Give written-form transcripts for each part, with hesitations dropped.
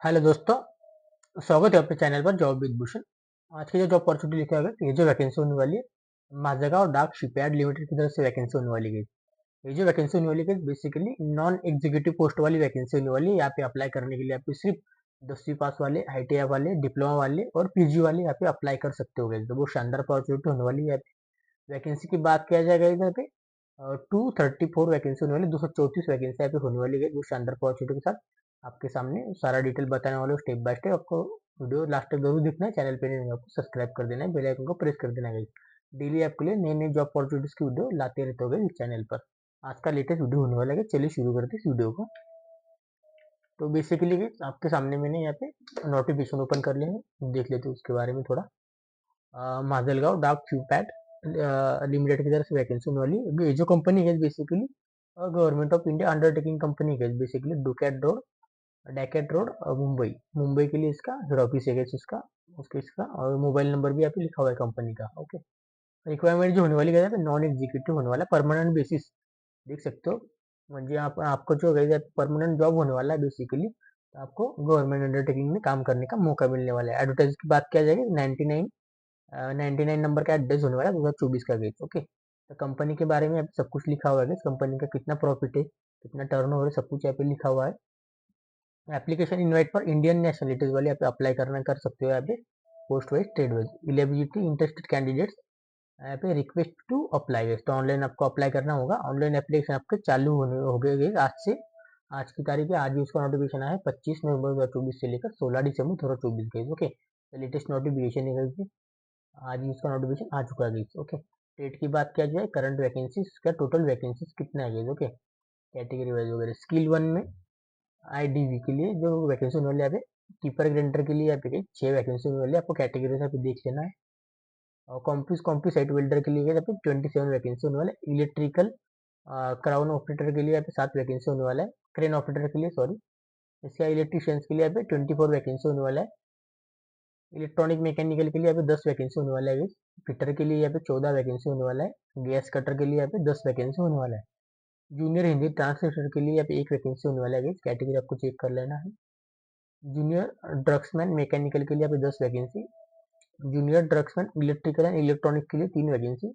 Hello दोस्तों, स्वागत है अपने चैनल पर जॉब विद भूषण। आज की जो जॉब अपॉर्चुनिटी लिखा होगा, ये जो वैकेंसी होने वाली है माझगांव डाक शिपयार्ड लिमिटेड की तरफ से वैकेंसी होने वाली है। ये जो वैकेंसी होने वाली है बेसिकली नॉन एग्जीक्यूटिव पोस्ट वाली वैकेंसी होने वाली है। यहाँ पे अप्लाई करने के लिए आपको सिर्फ 10वीं पास वाले, ITI वाले, डिप्लोमा वाले और PG वाले यहाँ पे अप्लाई कर सकते हो। तो बहुत शानदार अपॉर्चुनिटी होने वाली है। यहाँ पे वैकेंसी की बात किया जाएगा इधर पे 234 वैकेंसी होने वाली, 234 वैकेंसी यहाँ पे होने वाली है। बहुत शानदार अपॉर्चुनिटी के साथ आपके सामने सारा डिटेल बताने वाले स्टेप बाय स्टेप। आपको वीडियो लास्ट तक जरूर देखना है। चैनल पे नहीं आपको सब्सक्राइब कर देना है, बेल आइकन को प्रेस कर देना है। डेली आपके लिए नए नए जॉब अपॉर्चुनिटीज की वीडियो लाते रहते हो इस चैनल पर। आज का लेटेस्ट वीडियो होने वाला है, चलिए शुरू करते हैं इस वीडियो को। तो बेसिकली आपके सामने मैंने यहाँ पे नोटिफिकेशन ओपन कर लिया है, देख लेते हैं उसके बारे में थोड़ा। माजलगांव डाक फ्यूपैड लिमिटेड की तरफ से वैकेंसी होने वाली है। ये जो कंपनी है basically government of India undertaking company है बेसिकली। डैकेट रोड मुंबई मुंबई के लिए इसका हेड ऑफिस है इसका। उसके इसका और मोबाइल नंबर भी यहाँ पे लिखा हुआ है कंपनी का। ओके, रिक्वायरमेंट जो होने वाली है नॉन एग्जीक्यूटिव होने वाला, परमानेंट बेसिस देख सकते हो। म्हणजे आपको जो परमानेंट जॉब होने वाला है बेसिकली। तो आपको गवर्नमेंट अंडरटेकिंग में काम करने का मौका मिलने वाला है। एडवर्टाइज की बात किया जाएगी 99 नंबर का एड्रेस होने वाला है 2024 का गेट। ओके, तो कंपनी के बारे में यहाँ पे सब कुछ लिखा हुआ है। कंपनी का कितना प्रॉफिट है, कितना टर्नओवर है, सब कुछ यहाँ पे लिखा हुआ है। Application invite for Indian nationalities वाले यहाँ पे अप्लाई करना कर सकते हो। यहाँ पे post wise, trade wise, eligibility interested candidates यहाँ पे रिक्वेस्ट टू अप्लाई। तो ऑनलाइन आपको अप्लाई करना होगा। ऑनलाइन एप्लीकेशन आपके चालू होने हो गए आज से। आज की तारीख है, आज भी उसका नोटिफिकेशन आया है 25 नवंबर 2024 से लेकर 16 दिसंबर 2024 गई। ओके, लेटेस्ट नोटिफिकेशन है गई। आज ही इसका नोटिफिकेशन आ चुका है। ओके, डेट की बात किया जाए, करंट वैकेंसीज का टोटल वैकेंसीज कितना है। ओके, कैटेगरी वाइज वगैरह स्किल 1 में IDV के लिए जो वैकेंसी होने वाली है यहाँ पे, कीपर ग्रेंटर के लिए यहाँ पे 6 वैकेंसी होने वाली है। आपको कैटेगरी यहाँ पे देख लेना है। और कॉम्पी साइट वेल्डर के लिए यहाँ पे 27 वैकेंसी होने वाला है। इलेक्ट्रिकल क्राउन ऑपरेटर के लिए यहाँ पे 7 वैकेंसी होने वाला है। क्रेन ऑपरेटर के लिए, सॉरी, इसका इलेक्ट्रिशियंस के लिए यहाँ पे 24 वैकेंसी होने वाला है। इलेक्ट्रॉनिक मैकेनिकल के लिए यहाँ पे 10 वैकेंसी होने वाला है। फिटर के लिए यहाँ पे 14 वैकेंसी होने वाला है। गैस कटर के लिए यहाँ पे 10 वैकेंसी होने वाला है। जूनियर हिंदी ट्रांसलेटर के लिए यहाँ पे 1 वैकेंसी होने वाला है। कैटेगरी आपको चेक कर लेना है। जूनियर ड्रग्समैन मैकेनिकल के लिए यहाँ पे 10 vacancy. Junior draughtsman electrical and electronic के लिए 3 vacancy.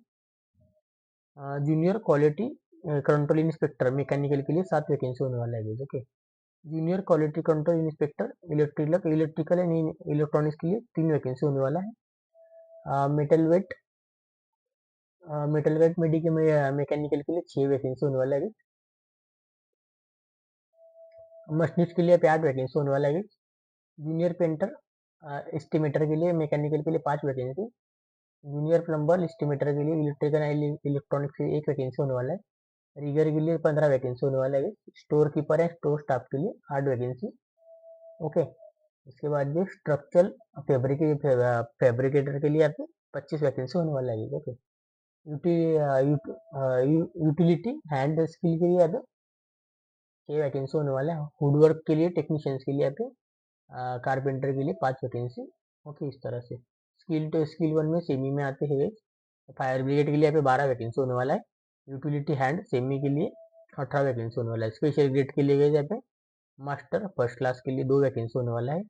Junior quality control inspector mechanical के लिए 7 वैकेंसी होने वाला है। Okay, junior quality control inspector electrical and electronics के लिए 3 वैकेंसी होने वाला है। मेटल वेट मेडिकल मैकेनिकल के लिए 6 वैकेंसी होने वाला है। मशीनिस्ट के लिए 8 वैकेंसी होने वाला है। जूनियर पेंटर एस्टिमेटर के लिए मैकेनिकल के लिए 5 वैकेंसी। जूनियर प्लम्बर एस्टिमेटर के लिए इलेक्ट्रिकल एंड इलेक्ट्रॉनिक्स के लिए 1 वैकेंसी होने वाला है। रिगर के लिए 15 वैकेंसी होने वाला है। स्टोर कीपर है स्टोर स्टाफ के लिए 8 वैकेंसी। ओके, इसके बाद जो स्ट्रक्चरल फैब्रिकेटर के लिए आपको 25 वैकेंसी होने वाला है। ओके, यूटिलिटी हैंड स्किल के लिए यहाँ पे 6 वैकेंसी होने वाला है। वुडवर्क के लिए टेक्नीशियंस के लिए यहाँ पे, कारपेंटर के लिए 5 वैकेंसी। ओके, इस तरह से स्किल टू स्किल 1 में सेमी में आते हैं। फायर ब्रिगेड के लिए यहाँ पे 12 वैकेंसी होने वाला है। यूटिलिटी हैंड सेमी के लिए 18 वैकेंसी होने वाला है। स्पेशल ग्रेड के लिए यहाँ पे मास्टर फर्स्ट क्लास के लिए 2 वैकेंसी होने वाला है।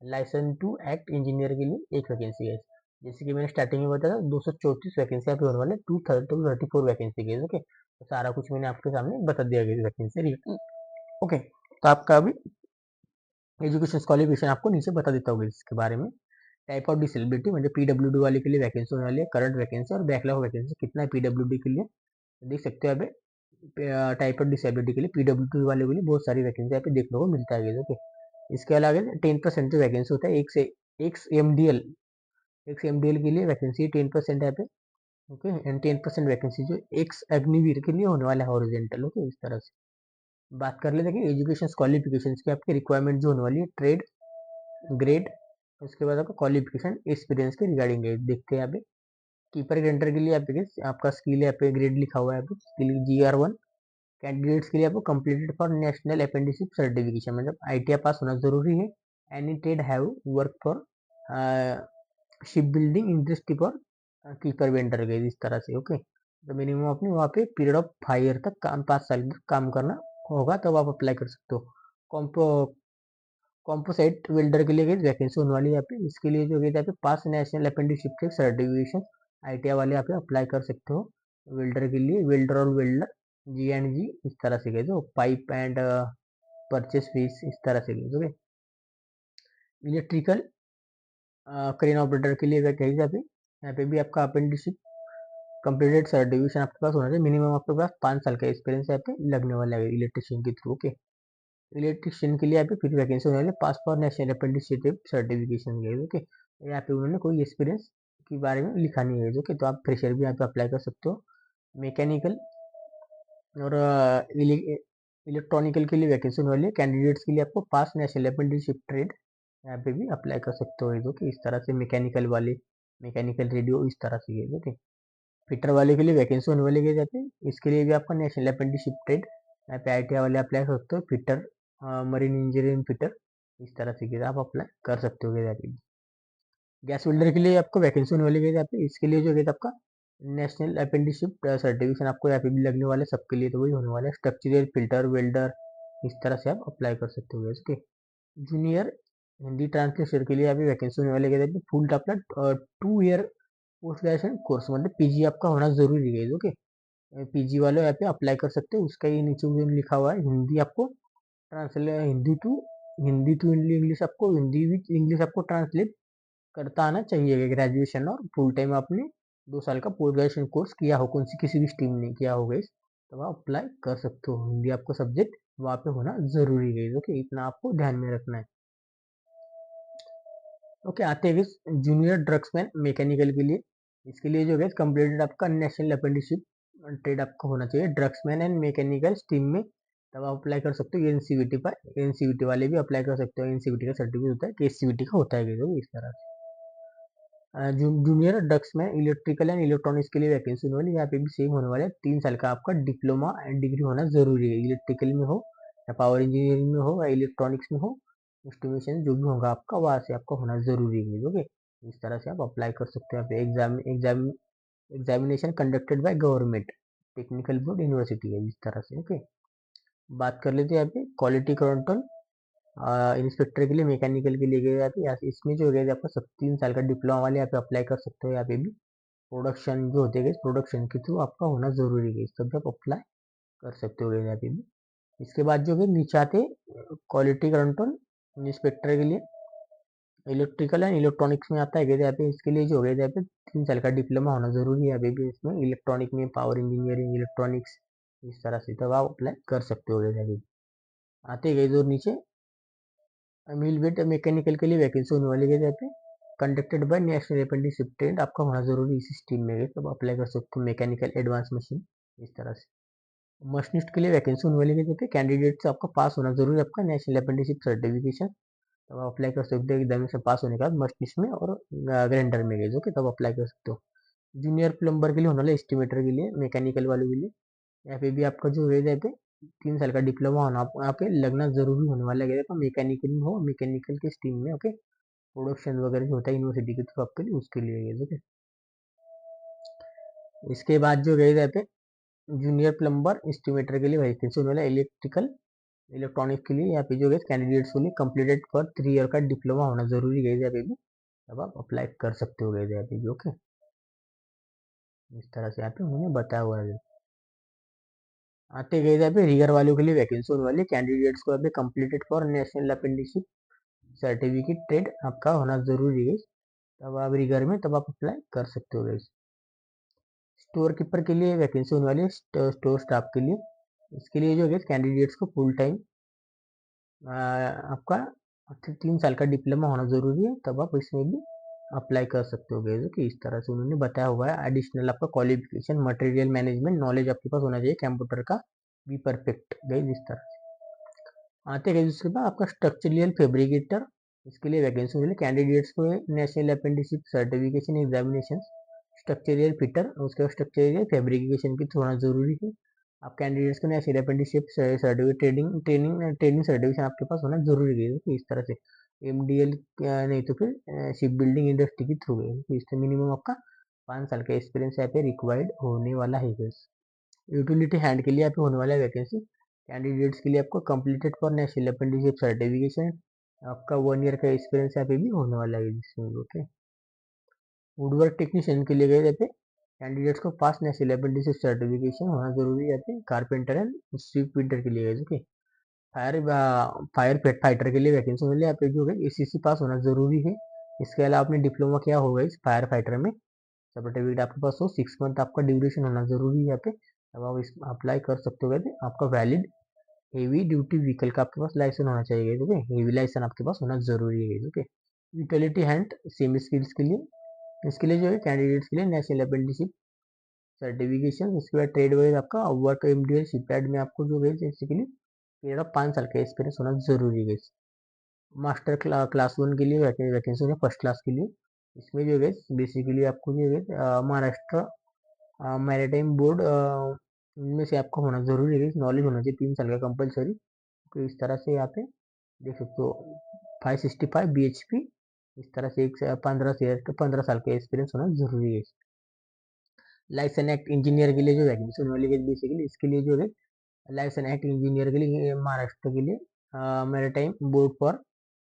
लाइसेंस टू एक्ट इंजीनियर के लिए 1 वैकेंसी है। जैसे कि मैंने स्टार्टिंग में बताया 234 वैकेंसी यहाँ पे होने वाले, 234 वैकेंसी के। ओके, तो सारा कुछ मैंने आपके सामने बता दिया गया वैकेंसी। ओके, तो आपका अभी एजुकेशन क्वालिफिकेशन आपको नीचे बता देता होगा इसके बारे में। टाइप ऑफ डिसेबिलिटी म्हणजे PWD वाले के लिए वैकेंसी होने वाली है। करंट वैकेंसी और बैकलॉग वैकेंसी कितना है PWD के लिए देख सकते हो। यहाँ टाइप ऑफ डिसेबिलिटी के लिए PWD वाले के लिए बहुत सारी वैकेंसी यहाँ पे देखने को मिलता है। ओके, इसके अलावा 10% वैकेंसी होता है। एक्स एमडीएल के लिए वैकेंसी 10% यहाँ पे। ओके, एंड 10% वैकेंसी जो एक्स अग्निवीर के लिए होने वाला है हॉरिजेंटल। ओके, इस तरह से बात कर लेते हैं कि एजुकेशन क्वालिफिकेशन की आपकी रिक्वायरमेंट जो होने वाली है, ट्रेड, ग्रेड, उसके बाद आपका क्वालिफिकेशन एक्सपीरियंस के रिगार्डिंग है। देखते हैं यहाँ पे कीपर ग्रेंटर के लिए आपका स्किल यहाँ पे ग्रेड लिखा हुआ है। Skill GR1। कैंडिडेट्स के लिए आपको completed for national apprenticeship certification, मतलब ITI पास होना जरूरी है। Any trade have work for ship building industry for keeper vendor गए इस तरह से। ओके, तो मिनिमम अपने वहाँ पे पीरियड ऑफ 5 ईयर तक काम, 5 साल तक काम करना होगा, तब आप अप्लाई कर सकते हो। कॉम्पोसाइट वेल्डर के लिए गई वैकेंसी होने वाली है यहाँ पे। इसके लिए जो गई यहाँ पे पास नेशनल अप्रेंटिसशिप के सर्टिफिकेशन आईटीआई वाले यहाँ पे अप्लाई कर सकते हो। वेल्डर के लिए वेल्डर और वेल्डर जी इस तरह से गए, जो पाइप एंड परचेस फीस इस तरह से गई। ओके, इलेक्ट्रिकल क्रेन ऑपरेटर के लिए वैकेंसी यहाँ पे भी आपका अप्रेंटिसशिप कंप्लीटेड सर्टिफिकेशन आपके पास होना चाहिए। मिनिमम आपके पास 5 साल का एक्सपीरियंस यहाँ पे लगने वाला है इलेक्ट्रिशियन के थ्रू। ओके, इलेक्ट्रिशियन के लिए यहाँ पे फिर वैकेंसी होने वाली है पास फॉर नेशनल अप्रेंटिसशिप सर्टिफिकेशन के। ओके, यहाँ पे उन्होंने कोई एक्सपीरियंस के बारे में लिखा नहीं है। ओके, तो आप फ्रेशर भी यहाँ पे अप्लाई कर सकते हो। मैकेनिकल और इलेक्ट्रॉनिकल के लिए वैकेंसी होने वाली है। कैंडिडेट्स के लिए आपको पास नेशनल अप्रेंटिसशिप ट्रेड यहाँ पे भी अप्लाई कर सकते हो। ओके, इस तरह से मैकेनिकल वाले मैकेनिकल रेडियो इस तरह से। ओके, फिटर वाले के लिए वैकेंसी होने वाली है जाते हैं। इसके लिए भी आपका नेशनल अप्रेंटिसशिप ट्रेड यहाँ पे आईटीआई वाले अप्लाई कर सकते हो। फिटर मरीन इंजीनियरिंग फिटर इस तरह से आप अप्लाई कर सकते हो। यहाँ पे गैस वेल्डर के लिए आपको वैकेंसी होने वाली है यहाँ पे। इसके लिए जो है आपका नेशनल अप्रेंटिसशिप सर्टिफिकेशन आपको यहाँ पे भी लगने वाला है। सबके लिए तो वही होने वाला है। स्ट्रक्चरल फिल्टर वेल्डर इस तरह से आप अप्लाई कर सकते हो। ओके, जूनियर हिंदी ट्रांसलेशन के लिए यहाँ पे वैकेंसी होने वाली है। फुल आपका 2 ईयर पोस्ट ग्रेजुएशन कोर्स मतलब पीजी आपका होना जरूरी है। ओके, पीजी वाले यहाँ पे अप्लाई कर सकते हो। उसका ये नीचे लिखा हुआ है हिंदी आपको ट्रांसलेट हिंदी टू इंग्लिश आपको हिंदी विथ इंग्लिश आपको ट्रांसलेट करता आना चाहिए। ग्रेजुएशन और फुल टाइम आपने 2 साल का पोस्ट ग्रेजुएशन कोर्स किया हो, कौन सी किसी भी स्ट्रीम में किया होगा इस, तो आप अप्लाई कर सकते हो। हिंदी आपको सब्जेक्ट वहाँ पे होना जरूरी है। ओके, इतना आपको ध्यान में रखना है। ओके, आते हैं जूनियर ड्रग्समैन मैकेनिकल के लिए। इसके लिए जो है कंप्लीटेड आपका नेशनल अप्रेंटिसशिप ट्रेड आपका होना चाहिए ड्रग्समैन एंड मैकेनिकल स्ट्रीम में, तब आप अप्लाई कर सकते हो। एनसीवीटी पर एनसीवीटी वाले भी अप्लाई कर सकते हो। एनसीवीटी का सर्टिफिकेट होता है, केसीवीटी का होता है। इस तरह से junior draughtsman electrical and electronics के लिए वैकेंसी होने वाली है। यहाँ पे भी सेम होने वाला है। 3 साल का आपका डिप्लोमा एंड डिग्री होना जरूरी है। इलेक्ट्रिकल में हो या पावर इंजीनियरिंग में हो या इलेक्ट्रॉनिक्स में हो, एस्टिमेशन जो भी होगा आपका वहाँ से आपका होना जरूरी है। ओके, इस तरह से आप अप्लाई कर सकते हो। यहाँ पे examination conducted by government technical board university है इस तरह से। ओके, बात कर लेते हैं यहाँ पे क्वालिटी कंट्रोल इंस्पेक्टर के लिए मैकेनिकल के लिए गए जाते हैं। इसमें जो है आपका सब 3 साल का डिप्लोमा वाले यहाँ पे अप्लाई कर सकते हो। यहाँ पे भी प्रोडक्शन जो होते हैं प्रोडक्शन के थ्रू आपका होना जरूरी है, इस सब आप अप्लाई कर सकते हो यहाँ पे भी। इसके बाद जो है नीचे आते क्वालिटी कंट्रोल इंस्पेक्टर के लिए इलेक्ट्रिकल एंड इलेक्ट्रॉनिक्स में आता है। यहाँ पे इसके लिए जो है यहाँ पे 3 साल का डिप्लोमा होना जरूरी है। अभी भी इसमें इलेक्ट्रॉनिक में पावर इंजीनियरिंग इलेक्ट्रॉनिक्स इस तरह से तब आप अप्लाई कर सकते हो। यहाँ पे आते गए जो नीचे मिल वेट मैकेनिकल के लिए वैकेंसी होने वाली है। यहाँ पे conducted by national apprenticeship trade आपका होना जरूरी इस स्ट्रीम में है, तब अप्लाई कर सकते हो। मैकेनिकल एडवांस मशीन इस तरह से मशीनिस्ट के लिए वैकेंसी होने वाली है। यहाँ पे कैंडिडेट से आपका पास होना जरूरी है, आपका नेशनल अप्रेंटिसशिप सर्टिफिकेशन, तब आप अप्लाई कर सकते हो। एग्जामिनेशन पास होने के बाद मशीनिस्ट में और ग्राइंडर में गए जो कि तब अप्लाई कर सकते हो। जूनियर प्लम्बर के लिए होने वाला एस्टिमेटर के लिए मैकेनिकल वालों के लिए यहाँ पे भी आपका जो है यहाँ पे 3 साल का डिप्लोमा होना यहाँ पे लगना जरूरी होने वाला है। तो मैकेनिकल में हो मैकेनिकल के स्ट्रीम में। ओके, प्रोडक्शन वगैरह जो होता है यूनिवर्सिटी के थ्रू आपके लिए उसके लिए है। ओके, इसके बाद जो है यहाँ पे जूनियर प्लम्बर एस्टिमेटर के लिए वैकेंसी होने वाला है। इलेक्ट्रिकल इलेक्ट्रॉनिक के लिए यहाँ पे जो है कैंडिडेट्स के लिए कंप्लीटेड फॉर 3 ईयर का डिप्लोमा होना जरूरी है। यहाँ पे भी तब आप अप्लाई कर सकते हो यहाँ पे भी। ओके, इस तरह से यहाँ पे उन्होंने बताया हुआ है। आते गए यहाँ पे रिगर वालों के लिए वैकेंसी होने वाली है। कैंडिडेट्स को यहाँ पे completed for national apprenticeship certificate trade आपका होना जरूरी है, तब आप रिगर में तब आप अप्लाई कर सकते हो। स्टोर कीपर के लिए वैकेंसी होने वाली है स्टोर स्टाफ के लिए। इसके लिए जो है कैंडिडेट्स को फुल टाइम आपका 3 साल का डिप्लोमा होना जरूरी है, तब आप इसमें भी अप्लाई कर सकते हो। कि इस तरह से उन्होंने बताया हुआ है। एडिशनल आपका क्वालिफिकेशन मटेरियल मैनेजमेंट नॉलेज आपके पास होना चाहिए कंप्यूटर का भी परफेक्ट गई इस तरह से। आते गए उसके बाद आपका स्ट्रक्चरल फैब्रिकेटर इसके लिए वैकेंसी मिली। कैंडिडेट्स को national apprenticeship certification examination structural fitter उसके बाद स्ट्रक्चरल फैब्रिकेशन की होना जरूरी है। आप कैंडिडेट्स को national apprenticeship certificate training training training certification आपके पास होना जरूरी है। तो इस तरह से एमडीएल नहीं तो फिर शिप बिल्डिंग इंडस्ट्री के थ्रू है, तो इससे मिनिमम आपका 5 साल का एक्सपीरियंस यहाँ पे रिक्वायर्ड होने वाला है। यूटिलिटी हैंड के लिए यहाँ पे होने वाला है वैकेंसी। कैंडिडेट्स के लिए आपको completed for national apprenticeship certification आपका 1 ईयर का एक्सपीरियंस यहाँ पे भी होने वाला है जिसमें। ओके, वुडवर्क टेक्नीशियन के लिए गए यहाँ पे कैंडिडेट्स को पास नेशनल अप्रेंटिसशिप सर्टिफिकेशन होना जरूरी है यहाँ पे। कारपेंटर एंड स्ट्रीट पेंटर के लिए गए। ओके, फायर फायर फाइटर के लिए वैकेंसी मिली यहाँ पे जो है एसीसी पास होना जरूरी है। इसके अलावा आपने डिप्लोमा किया होगा इस फायर फाइटर में, सर्टिफिकेट आपके पास हो, 6 मंथ आपका ड्यूरेशन होना जरूरी है यहाँ पे। अब आप इस अप्लाई कर सकते हो। कहते आपका वैलिड हेवी ड्यूटी व्हीकल का आपके पास लाइसेंस होना चाहिए। ओके, हेवी लाइसेंस आपके पास होना जरूरी है। Okay, utility hand semi skills के लिए, इसके लिए जो है कैंडिडेट्स के लिए नेशनल अप्रेंटिसशिप सर्टिफिकेशन, इसके बाद ट्रेड वाइज आपका वर्क एमडीएल शिपयार्ड में आपको जो है बेसिकली पीरियड ऑफ 5 साल का एक्सपीरियंस होना जरूरी है। मास्टर क्लास 1 के लिए वैकेंसी है फर्स्ट क्लास के लिए। इसमें जो है बेसिकली आपको जो है महाराष्ट्र मैरिटाइम बोर्ड इनमें से आपको होना जरूरी है, नॉलेज होना चाहिए 3 साल का कंपलसरी। तो इस तरह से यहाँ पे देख सकते हो 565 BHP, इस तरह से 15 साल का एक्सपीरियंस होना जरूरी है। लाइसेंस एक्ट इंजीनियर के लिए जो वैकेंसी वाली है बेसिकली, इसके लिए जो है लाइसेंस एक्ट इंजीनियर के लिए महाराष्ट्र के लिए मैरिटाइम बोर्ड पर,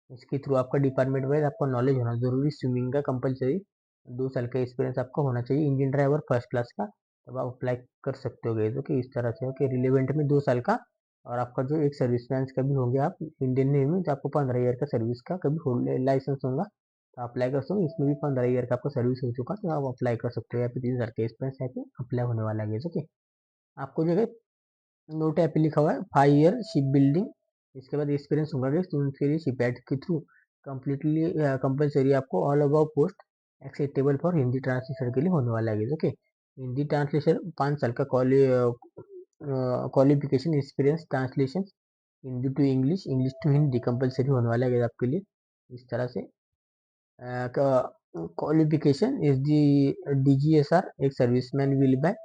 इसके थ्रू आपका डिपार्टमेंट वाइज आपका नॉलेज होना जरूरी, स्विमिंग का कंपलसरी, 2 साल का एक्सपीरियंस आपका होना चाहिए, इंजन ड्राइवर फर्स्ट क्लास का, तब आप अप्लाई कर सकते हो गए। ओके, इस तरह से ओके, रिलेवेंट में 2 साल का, और आपका जो एक सर्विसमैन का भी होंगे आप इंडियन नेवी में, तो आपको 15 ईयर का सर्विस का कभी लाइसेंस होगा तो अप्लाई कर सकते हो। इसमें भी 15 ईयर का आपका सर्विस हो चुका तो आप अप्लाई कर सकते हो। यहाँ पे 3 साल का एक्सपीरियंस यहाँ पे अप्लाई होने वाला है। ओके, आपको जो है नोट यहाँ पे लिखा हुआ है 5 ईयर शिप बिल्डिंग, इसके बाद एक्सपीरियंस होगा कि उनके लिए शिपयार्ड के थ्रू कम्प्लीटली कंपलसरी आपको all about post acceptable for Hindi translation के लिए होने वाला है। ओके, हिंदी ट्रांसलेशन 5 साल का qualification experience translation Hindi to English, English to Hindi compulsory होने वाला है आपके लिए। इस तरह से क्वालिफिकेशन इज दी DGSR, एक सर्विसमैन विल बाय,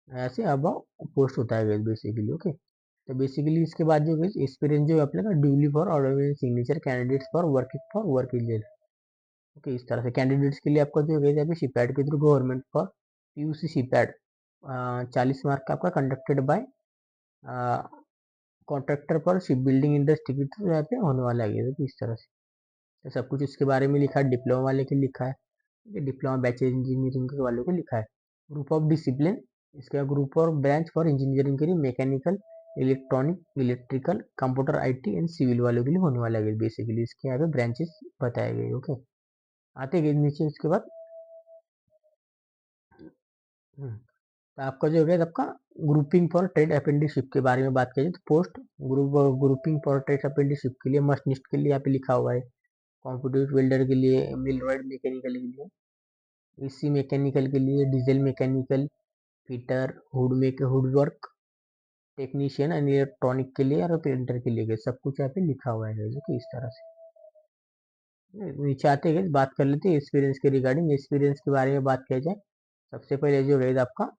ऐसे अब पोस्ट होता है बेसिकली। ओके, तो बेसिकली इसके बाद जो एक्सपीरियंस जो अपने का duly for order signature candidates for working for work agent. Okay, इस तरह से कैंडिडेट्स के लिए आपका जो है अभी शिपयार्ड के through government for PUC shipyard 40 mark का आपका कंडक्टेड बाय कॉन्ट्रैक्टर पर शिप बिल्डिंग इंडस्ट्री के थ्रू यहाँ पे होने वाला है। तो इस तरह से तो सब कुछ इसके बारे में लिखा है, डिप्लोमा वाले के लिखा है, डिप्लोमा बैचलर इंजीनियरिंग के वालों को लिखा है। ग्रुप ऑफ डिसिप्लिन, इसका ग्रुप और ब्रांच फॉर इंजीनियरिंग के लिए mechanical, electronic, electrical, computer IT and civil वालों के लिए होने वाला है बेसिकली। इसके यहाँ पे ब्रांचेस बताए गए। ओके, आते गए नीचे उसके बाद तो आपका जो है आपका ग्रुपिंग फॉर ट्रेड अप्रेंटिसशिप के बारे में बात करें तो post grouping for trade apprenticeship के लिए मशीनिस्ट के लिए यहाँ पे लिखा हुआ है, कंप्यूटर वेल्डर के लिए, मिलराइट मैकेनिकल के लिए, AC मैकेनिकल के लिए, diesel mechanical, fitter, hood work technician and electronic के लिए और प्रिंटर के लिए सब कुछ यहाँ पे लिखा हुआ है। जो कि इस तरह से नीचे आते गए बात कर लेते हैं एक्सपीरियंस के रिगार्डिंग। एक्सपीरियंस के बारे में बात किया जाए, सबसे पहले जो है आपका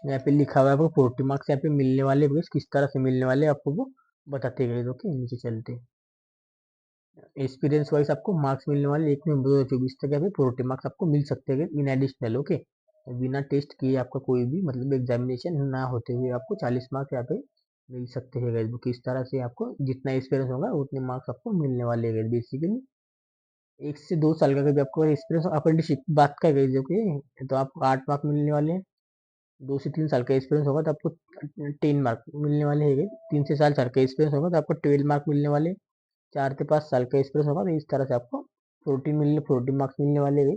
यहाँ पे लिखा हुआ है आपको 40 मार्क्स यहाँ पे मिलने वाले, किस तरह से मिलने वाले आपको वो बताते गए। ओके, नीचे चलते एक्सपीरियंस वाइज आपको मार्क्स मिलने वाले 1 नवंबर 2024 तक यहाँ पे 40 मार्क्स आपको मिल सकते हैं इन एडिशनल। ओके, बिना टेस्ट किए आपका कोई भी मतलब एग्जामिनेशन ना होते हुए आपको 40 मार्क्स यहाँ पे मिल सकते हैं गाइस। बुक इस तरह से आपको जितना एक्सपीरियंस होगा उतने मार्क्स आपको मिलने वाले हैं बेसिकली। 1 से 2 साल का कभी आपको एक्सपीरियंस अप्रेंटिसशिप बात का गई जो कि तो आपको 8 मार्क मिलने वाले हैं। 2 से 3 साल का एक्सपीरियंस होगा तो आपको 10 मार्क मिलने वाले हैं। 3 से 4 साल का एक्सपीरियंस होगा तो आपको 12 मार्क मिलने वाले। 4 से 5 साल का एक्सपीरियंस होगा तो इस तरह से आपको 40 मार्क्स मिलने वाले हैं।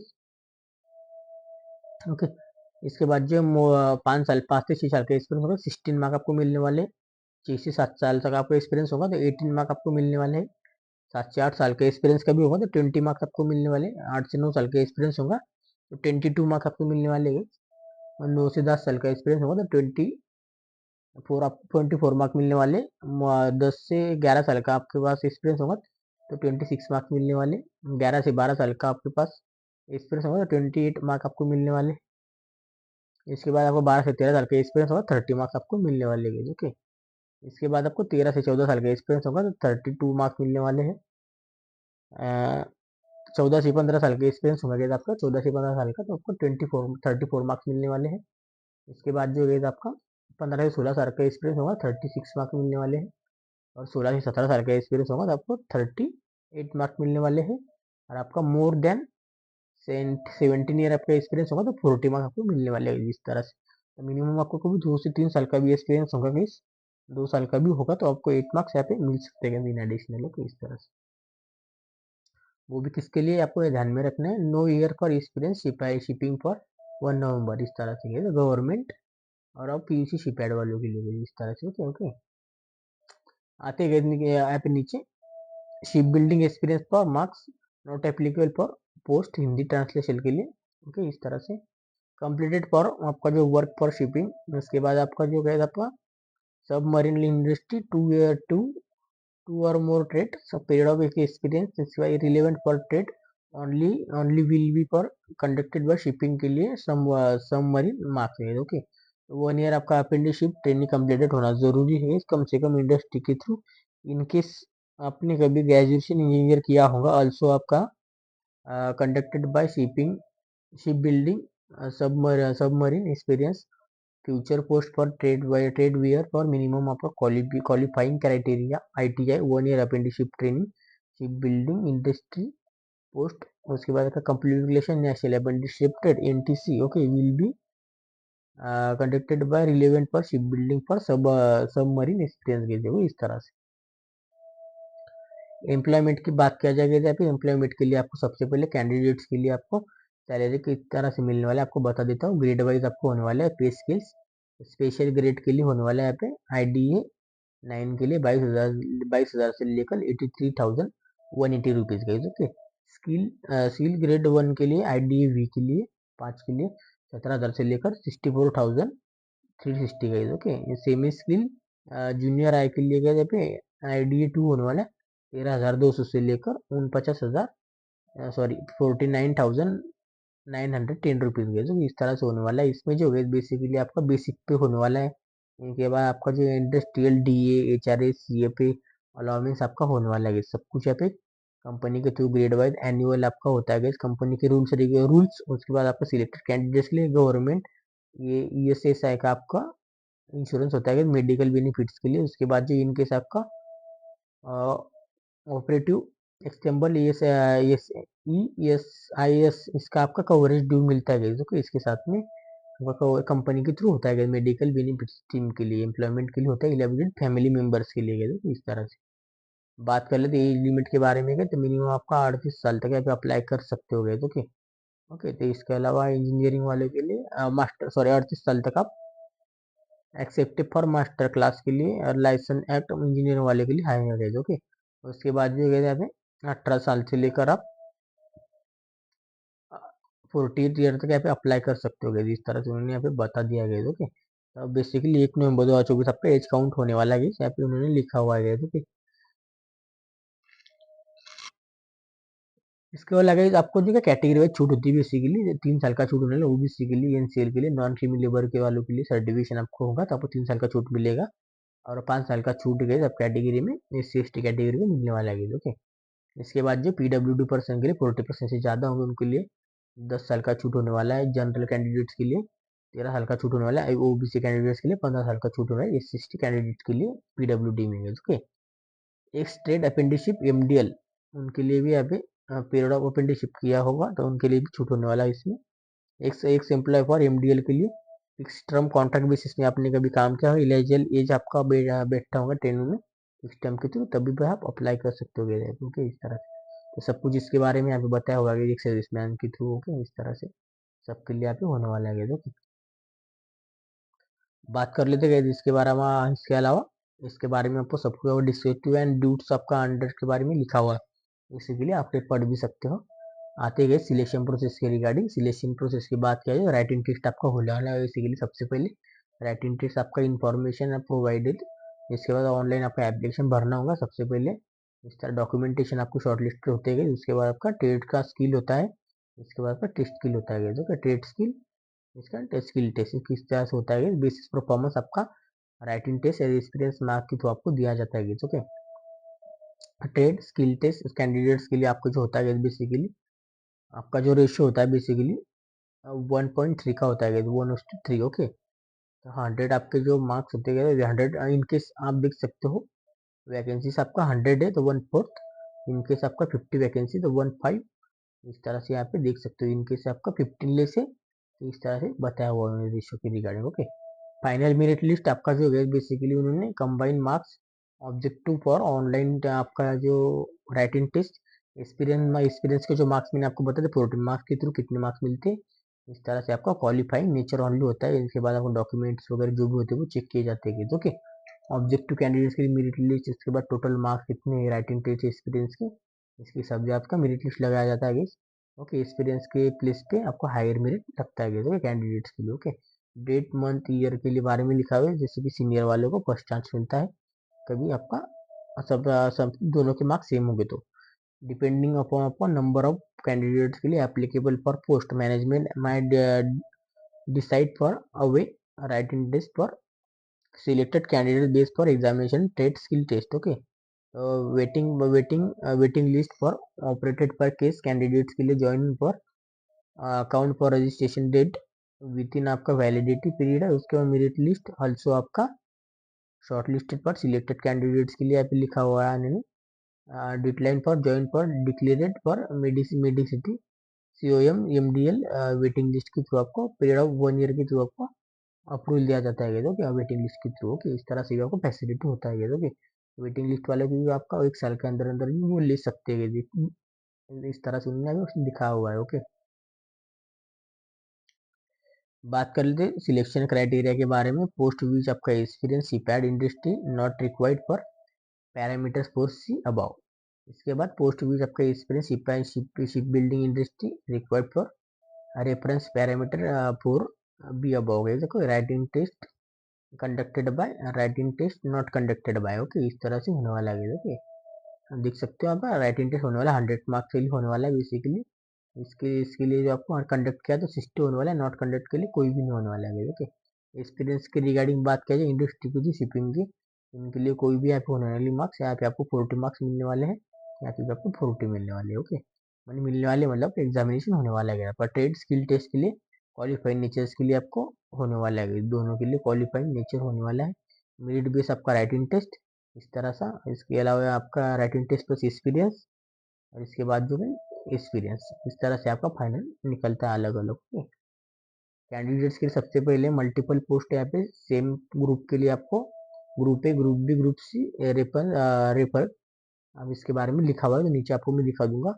ओके, इसके बाद जो 5 से 6 साल का एक्सपीरियंस होगा 16 मार्क आपको मिलने वाले। 6 से 7 साल तक आपका एक्सपीरियंस होगा तो 18 मार्क आपको मिलने वाले हैं। 7 से 8 साल का एक्सपीरियंस का भी होगा तो 20 मार्क्स आपको मिलने वाले। 8 से 9 साल का एक्सपीरियंस होगा तो 22 मार्क आपको मिलने वाले हैं। और 9 से 10 साल का एक्सपीरियंस होगा तो 24 मार्क मिलने वाले। 10 से 11 साल का आपके पास एक्सपीरियंस होगा तो 26 मार्क मिलने वाले। 11 से 12 साल का आपके पास एक्सपीरियंस होगा तो 28 मार्क आपको मिलने वाले। इसके बाद आपको 12 से 13 साल का एक्सपीरियंस होगा 30 मार्क्स आपको मिलने वाले हैं। ओके, इसके बाद आपको 13 से 14 साल का एक्सपीरियंस होगा तो 32 मार्क्स मिलने वाले हैं। 14 से 15 साल का एक्सपीरियंस होगा आपका 14 से 15 साल का तो आपको 34 मार्क्स मिलने वाले हैं। इसके बाद जो है आपका 15 से 16 साल का एक्सपीरियंस होगा 36 मार्क्स मिलने वाले हैं। और 16 से 17 साल का एक्सपीरियंस होगा तो आपको 38 मार्क्स मिलने वाले हैं। और आपका मोर देन 17 ईयर आपका एक्सपीरियंस होगा तो 40 मार्क्स आपको मिलने वाले हैं इस तरह से। तो मिनिमम आपको कभी 2 से 3 साल का भी एक्सपीरियंस होगा, कि 2 साल का भी होगा तो आपको 8 मार्क्स यहाँ पे मिल सकते हैं इन एडिशनल। ओके, इस तरह से। वो भी किसके लिए आपको ये ध्यान में रखना है, नो ईयर फॉर एक्सपीरियंस सिपाही शिपिंग फॉर 1 नवंबर, इस तरह से गवर्नमेंट और अब पीयूसी शिपयार्ड वालों के लिए इस तरह से। ओके ओके, आते गए यहाँ पे नीचे ship building experience for marks not applicable for post Hindi translation के लिए। ओके, इस तरह से कंप्लीटेड फॉर आपका जो वर्क फॉर शिपिंग, उसके बाद आपका जो गया आपका सब marine industry 2 or more trade, so period of experience is why relevant for trade only will be for conducted by shipping के लिए सबमरीन मार्क्स है। ओके, 1 ईयर आपका अप्रेंटिसशिप ट्रेनिंग कंप्लीटेड होना जरूरी है कम से कम इंडस्ट्री के थ्रू। इनकेस आपने कभी ग्रेजुएशन इंजीनियर किया होगा, ऑल्सो आपका conducted by ship building submarine experience future post for trade where for minimum आपका qualifying criteria ITI 1 year apprenticeship training ship building industry post. उसके बाद आपका complete national apprenticeship trade NTC। Okay, will be conducted bye relevant for ship building for submarine experience के लिए। इस तरह से employment की बात किया जाएगा यहाँ पे। एम्प्लॉयमेंट के लिए आपको सबसे पहले कैंडिडेट्स के लिए आपको सैलरी किस तरह से मिलने वाला है आपको बता देता हूँ। ग्रेड वाइज आपको होने वाला है पे स्किल्स, स्पेशल ग्रेड के लिए होने वाला है यहाँ पे IDA 9 के लिए 22,000 से लेकर 83,180 रुपीज का। ओके, स्किल ग्रेड 1 के लिए IDA V के लिए 5 के लिए 17,000 से लेकर 64,360 का। Okay, semi skill junior I के लिए गए यहाँ पे IDA 2 होने वाला है 13,200 से लेकर 49,000 सॉरी 49,910 रुपीज गए। तो इस तरह से होने वाला है। इसमें जो है बेसिकली आपका बेसिक पे होने वाला है। इनके बाद आपका जो industrial DA HRA CFA allowance आपका होने वाला है, सब कुछ यहाँ पे कंपनी के थ्रू ग्रेड वाइज एनुअल आपका होता है कंपनी के रूल्स। उसके बाद आपका सिलेक्टेड कैंडिडेट्स के लिए गवर्नमेंट ये ESSI का आपका इंश्योरेंस होता है मेडिकल बेनिफिट्स के लिए। उसके बाद जो इनकेस आपका ऑपरेटिव एक्सटेम्बल ESIS इसका आपका कवरेज ड्यू मिलता है तो इसके साथ में कंपनी के थ्रू होता है मेडिकल बेनिफिट स्कीम के लिए, एम्प्लॉयमेंट के लिए होता है इलेवरेज फैमिली मेंबर्स के लिए तो इस तरह से। बात कर लेते एज लिमिट के बारे में तो मिनिमम आपका 38 साल तक आप अप्लाई कर सकते हो गए। ओके ओके, तो इसके अलावा इंजीनियरिंग वाले के लिए मास्टर 38 साल तक आप एक्सेप्टेड फॉर मास्टर क्लास के लिए और लाइसेंस एक्ट इंजीनियर वाले के लिए हाई एज। ओके, उसके बाद भी गए यहाँ पे 18 साल से लेकर आप 48 ईयर तक यहाँ पे अप्लाई कर सकते हो इस तरह से उन्होंने यहाँ पे बता दिया गया। ओके, तो बेसिकली 1 नवंबर 2024 आपका एज काउंट होने वाला है यहाँ पे उन्होंने लिखा हुआ है। ओके, इसके बाद लगा आपको जो कैटेगरी वाइज छूट होती है बेसिकली 3 साल का छूट होने वाला OBC के लिए, NCL के लिए, नॉन क्रीमी लेबर के वालों के लिए सर्टिफिकेशन आपको होगा तो आपको 3 साल का छूट मिलेगा। और 5 साल का छूट गए सब कैटेगरी में SC/ST कैटेगरी में मिलने वाला है। ओके, इसके बाद जो PWD पर्सन के लिए 40% से ज़्यादा होंगे उनके लिए 10 साल का छूट होने वाला है। जनरल कैंडिडेट्स के लिए 13 साल का छूट होने वाला है। OBC कैंडिडेट्स के लिए 15 साल का छूट होना है। SC/ST कैंडिडेट के लिए PWD में। ओके, एक्स ट्रेड अपेंडिशिप MDL उनके लिए भी यहाँ पे पीरियड ऑफ अपेंडिशिप किया होगा तो उनके लिए भी छूट होने वाला है इसमें। एक एम्प्लॉय फॉर MDL के लिए फिक्स टर्म कॉन्ट्रैक्ट बेसिस में आपने कभी काम किया हो, इलेजिबल एज आपका बैठा होगा ट्रेनिंग में फिक्स टर्म के थ्रू, तभी भी आप अप्लाई कर सकते हो। ओके, इस तरह से तो सब कुछ इसके बारे में आपको बताया होगा कि एक सर्विसमैन के थ्रू। ओके, इस तरह से सबके लिए यहाँ पे होने वाला है। ओके, बात कर लेते गए इसके बारे में। इसके अलावा इसके बारे में आपको सबको डिस्क्रिप्टिव एंड ड्यूट्स आपका अंडर के बारे में लिखा हुआ है, इसी के लिए आप पढ़ भी सकते हो। आते गए सिलेक्शन प्रोसेस के रिगार्डिंग, सिलेक्शन प्रोसेस की बात किया जाए राइटिंग टेस्ट आपका होने वाला है। इसी के लिए सबसे पहले राइटिंग टेस्ट आपका इन्फॉर्मेशन प्रोवाइडेड, इसके बाद ऑनलाइन आपका एप्लीकेशन भरना होगा सबसे पहले। इस तरह डॉक्यूमेंटेशन आपको शॉर्टलिस्ट होते गए। उसके बाद आपका ट्रेड का स्किल होता है, इसके बाद आपका टेस्ट स्किल होता है। जो ट्रेड स्किल इसका टेस्ट स्किल टेस्ट किस तरह से होता है बेसिस परफॉर्मेंस आपका राइटिंग टेस्ट एक्सपीरियंस मार्क के थ्रू आपको दिया जाता है। Okay, trade skill test candidates के लिए आपको जो होता है बेसिकली आपका जो रेशियो होता है बेसिकली 1.3 का होता है 1:3। ओके, तो 100 आपके जो मार्क्स होते गए 100 इनकेस आप देख सकते हो वैकेंसीज आपका 100 है तो 1/4, इनकेस आपका 50 वैकेंसी तो 1/5। इस तरह से यहाँ पे देख सकते हो, इनकेस आपका 15 लेस है तो इस तरह से बताया हुआ है रेशियो के regarding. Okay, final merit list आपका जो है बेसिकली उन्होंने combine marks, objective for online आपका जो राइटिंग टेस्ट, एक्सपीरियंस के जो मार्क्स मैंने आपको बताया 14 मार्क्स के थ्रू कितने मार्क्स मिलते हैं, इस तरह से आपका क्वालिफाइंग नेचर ऑनली होता है। इसके बाद आपको डॉक्यूमेंट्स वगैरह जो भी होते हैं वो चेक किए जाते हैं। ओके, ऑब्जेक्टिव कैंडिडेट्स के लिए मेरिट लिस्ट, इसके बाद टोटल मार्क्स कितने हैं राइटिंग टेस्ट एक्सपीरियंस के, इसके हिसाब से आपका मेरिट लिस्ट लगाया जाता है। ओके, एक्सपीरियंस के प्लेस पे आपको हायर मेरिट लगता है ओके कैंडिडेट्स के लिए। ओके, डेट मंथ ईयर के लिए बारे में लिखा हुआ है, जैसे कि सीनियर वालों को फर्स्ट चांस मिलता है कभी आपका सब दोनों के मार्क्स सेम होंगे तो, depending upon number of candidates के लिए applicable for post management might decide for away writing test for selected candidate based for examination trade skill test. Okay, waiting list for operated पर case candidates के लिए join for account for registration date within आपका validity period है। उसके बाद merit list also आपका shortlisted पर selected candidates के लिए यहाँ पे लिखा हुआ है इन्होंने, deadline for join for declared for medicity COM MDL waiting list के थ्रू आपको पीरियड ऑफ 1 ईयर के थ्रू आपको अप्रूवल दिया जाता है ओके वेटिंग लिस्ट के थ्रू। ओके, इस तरह से भी आपको फैसिलिटी होता है ओके, वेटिंग लिस्ट वाले भी आपका 1 साल के अंदर अंदर भी वो ले सकते हैं इस तरह से उन्होंने उसमें दिखा हुआ है। ओके, बात कर लेते सिलेक्शन क्राइटेरिया के बारे में। पोस्ट विच आपका एक्सपीरियंस सीपैड industry not required for parameters four C above. इसके बाद पोस्ट विच आपका एक्सपीरियंस सीपैड ship building industry required for reference parameter four B above. देखो writing test conducted by, writing test not conducted by. Okay, इस तरह से होने वाला है ओके, देख सकते हो आप राइटिंग टेस्ट होने वाला 100 मार्क्स के लिए होने वाला है बेसिकली। इसके लिए जो आपको कंडक्ट किया तो 60 होने वाला है, नॉट कंडक्ट के लिए कोई भी नहीं होने वाला है ओके। एक्सपीरियंस के रिगार्डिंग बात किया जाए इंडस्ट्री की, शिपिंग की, इनके लिए कोई भी यहाँ पे होने वाली मार्क्स, यहाँ पे आपको 40 मार्क्स मिलने वाले हैं, यहाँ पे भी आपको 40 मिलने वाले हैं ओके, मतलब मिलने वाले मतलब एग्जामिनेशन होने वाला है। पर ट्रेड स्किल टेस्ट के लिए क्वालिफाइंग नेचर्स के लिए आपको होने वाला है, दोनों के लिए क्वालिफाइंग नेचर होने वाला है। मेरिट बेस आपका राइटिंग टेस्ट इस तरह सा, इसके अलावा आपका राइटिंग टेस्ट प्लस एक्सपीरियंस, और इसके बाद जो है एक्सपीरियंस, इस तरह से आपका फाइनल निकलता है अलग अलग। कैंडिडेट्स के लिए सबसे पहले मल्टीपल पोस्ट यहाँ पे सेम ग्रुप के लिए आपको group A, group B, group C, refer अब इसके बारे में लिखा हुआ है तो नीचे आपको मैं दिखा दूंगा।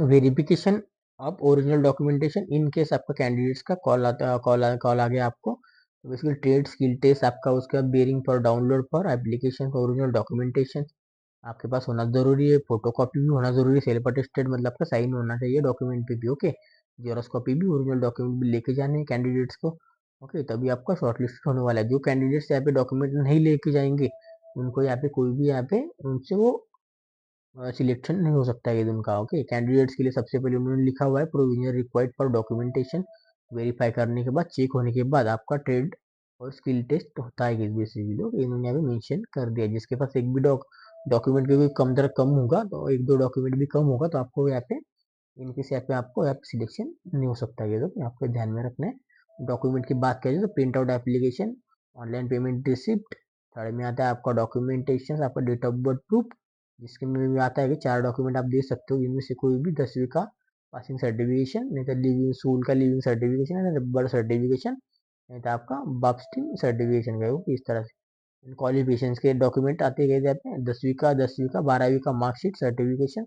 Verification of original documentation in case आपका कैंडिडेट्स का कॉल आ गया आपको, तो बेसिकली ट्रेड स्किल टेस्ट आपका, उसका bearing for download for application for original documentation आपके पास होना जरूरी है, फोटोकॉपी भी होना जरूरी है, सेल्फ अटेस्टेड मतलब आपका साइन होना चाहिए डॉक्यूमेंट पे भी ओके, जेरोक्स कॉपी भी, ओरिजिनल डॉक्यूमेंट भी लेके जाने हैं कैंडिडेट्स को। ओके, तभी आपका शॉर्टलिस्ट होने वाला है। जो कैंडिडेट्स यहाँ पे डॉक्यूमेंट नहीं लेके जाएंगे उनको यहाँ पे कोई भी यहाँ पे उनसे वो सिलेक्शन नहीं हो सकता है उनका। ओके, कैंडिडेट्स के लिए सबसे पहले उन्होंने लिखा हुआ है provisional required for documentation, verify करने के बाद चेक होने के बाद आपका ट्रेड और स्किल टेस्ट होता है बेसिकली। लोग इन्होंने अभी मेंशन कर दिया, जिसके पास एक भी डॉक्यूमेंट के कोई कम होगा तो एक दो डॉक्यूमेंट भी कम होगा तो आपको यहाँ पे इनके से आपको यहाँ पे सिलेक्शन नहीं हो सकता है, तो आपको ध्यान में रखना है। डॉक्यूमेंट की बात करें तो print out application, online payment receipt, third में आता है आपका डॉक्यूमेंटेशन, आपका डेट ऑफ बर्थ प्रूफ, जिसके में भी आता है कि 4 डॉक्यूमेंट आप दे सकते हो, इनमें से कोई भी 10वीं का पासिंग सर्टिफिकेशन, नहीं तो लिविंग स्कूल का लिविंग सर्टिफिकेशन, नहीं तो बर्थ सर्टिफिकेशन, नहीं तो आपका बाप्स्टिंग सर्टिफिकेशन का इस तरह से क्वालिफिकेशन के डॉक्यूमेंट आते गए जाते हैं। 10वीं का 12वीं का मार्कशीट सर्टिफिकेशन,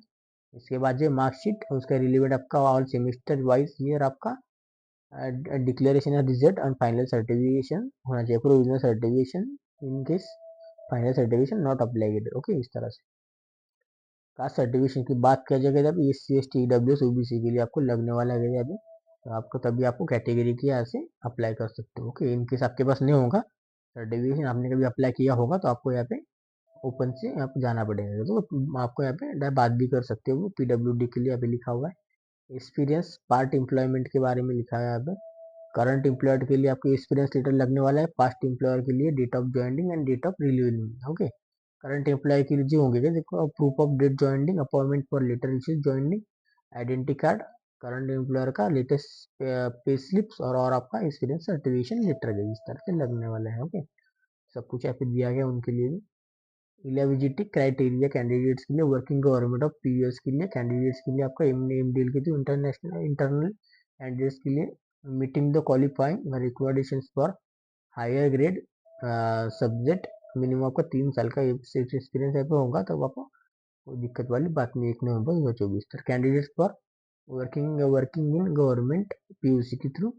इसके बाद जो मार्कशीट उसका रिलेवेंट आपका ऑल सेमेस्टर वाइज ईयर आपका declaration of result and final certification होना चाहिए, provisional certification in case final certification not applied. Okay, इस तरह से कास्ट सर्टिफिकेशन की बात किया जाएगा जब SC ST EWS OBC के लिए आपको लगने वाला है अभी, तो आपको तभी आपको कैटेगरी के यहाँ से अप्लाई कर सकते हो। ओके, इन केस आपके पास नहीं होगा सर्टिफिकेशन, आपने कभी अप्लाई किया होगा तो आपको यहाँ पे ओपन से आपको जाना पड़ेगा, तो आपको यहाँ पे बात भी कर सकते हो। PWD के लिए अभी लिखा हुआ है। एक्सपीरियंस पार्ट एम्प्लॉयमेंट के बारे में लिखा है यहाँ पे। करंट एम्प्लॉयर के लिए आपको एक्सपीरियंस लेटर लगने वाला है। पास्ट एम्प्लॉयर के लिए date of joining and date of relieving. Okay, current employ के लिए जो होंगे देखो proof of date joining, appointment for letter receive joining, identity card, current employer का लेटेस्ट पे स्लिप्स और आपका एक्सपीरियंस सर्टिफिकेशन लेटर इस तरह से लगने वाला है। ओके, सब कुछ यहाँ पे दिया गया उनके लिए भी। एलिजिबिलिटी क्राइटेरिया कैंडिडेट्स के लिए, वर्किंग गवर्नमेंट ऑफ पीएस के लिए कैंडिडेट्स के लिए आपका एमडीएल के थ्रू, इंटरनेशनल इंटरनल कैंडिडेट्स के लिए meeting the qualifying requirements for higher grade subject, minimum आपका 3 साल का एक्सपीरियंस यहाँ पे होगा, तब आपको कोई दिक्कत वाली बात नहीं। 1 नवंबर 2024 तक candidates for working working in government PUC के थ्रू,